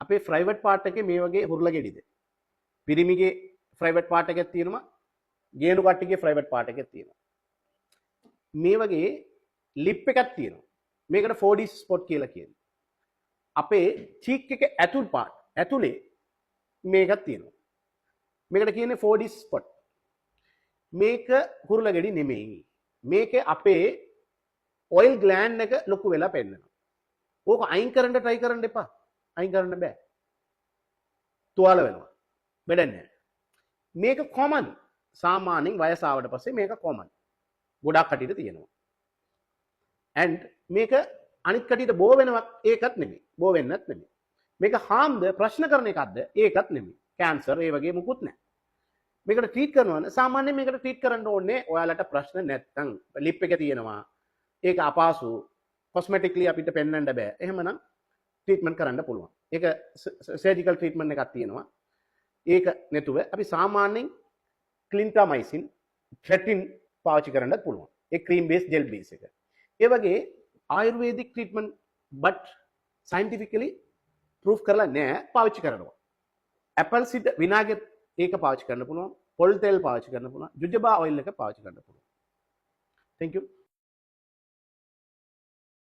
අපේ private part එකේ මේ වගේ හුරුල ගෙඩිද. පිරිමිගේ ප්‍රයිවට් පාර්ට් එකක් තියෙනවා. ගේනු කට්ටියගේ ප්‍රයිවට් පාර්ට් එකක් තියෙනවා. මේ වගේ ලිප් එකක් තියෙනවා. මේකට 4D ස්පොට් කියලා කියනවා. අපේ චීක් එක ඇතුල් පාර්ට් ඇතුලේ මේකක් තියෙනවා. මේකට කියන්නේ 4D ස්පොට්. මේක හුරුල ගෙඩි නෙමෙයි. මේක අපේ ඔයිල් ග්ලෑන්ඩ් එක ලොකු වෙලා පෙන්නනවා. ඕක අයින් කරන්න try කරන්න එපා. අයින් කරන්න බෑ. තුවාල වෙනවා. වැඩක් නැහැ. මේක කොමන්. සාමාන්‍යයෙන් වයස ආවට පස්සේ මේක කොමන්. ගොඩක් කටියට තියෙනවා. and මේක අනිත් කටියට බෝ වෙනවක් ඒකත් නෙමෙයි. බෝ වෙන්නත් නෙමෙයි. මේක harmද ප්‍රශ්න කරන එකක්ද ඒකත් නෙමෙයි. කැන්සර් ඒ වගේ මුකුත් නැහැ. මේකට ට්‍රීට් කරනවා නම් සාමාන්‍යයෙන් මේකට ට්‍රීට් කරන්න ඕනේ ඔයාලට ප්‍රශ්න නැත්නම් ලිප් එක තියෙනවා. ඒක අපහසු කොස්මෙටික්ලි අපිට පෙන්වන්න බෑ. එහෙමනම් ට්‍රීට්මන්ට් කරන්න පුළුවන්. ඒක සර්ජිකල් ට්‍රීට්මන්ට් එකක් තියෙනවා. ඒක නැතුව අපි සාමාන්‍යයෙන් ක්ලින්ටාමයිසින් ට්‍රෙටින් පාවිච්චි කරන්නත් පුළුවන්. ඒ ක්‍රීම් බේස් ජෙල් බේස් එක. ඒ වගේ ආයුර්වේදික් ට්‍රීට්මන්ට් බට් සයන්ටිෆිකලි ප්‍රූෆ් කරලා නැහැ පාවිච්චි කරනවා. ඇපල් සිඩ් විනාගර් ඒක පාවිච්චි කරන්න පුළුවන්. පොල් තෙල් පාවිච්චි කරන්න පුළුවන්. ජුජබා ඔයිල් එක පාවිච්චි කරන්න පුළුවන්. Thank you.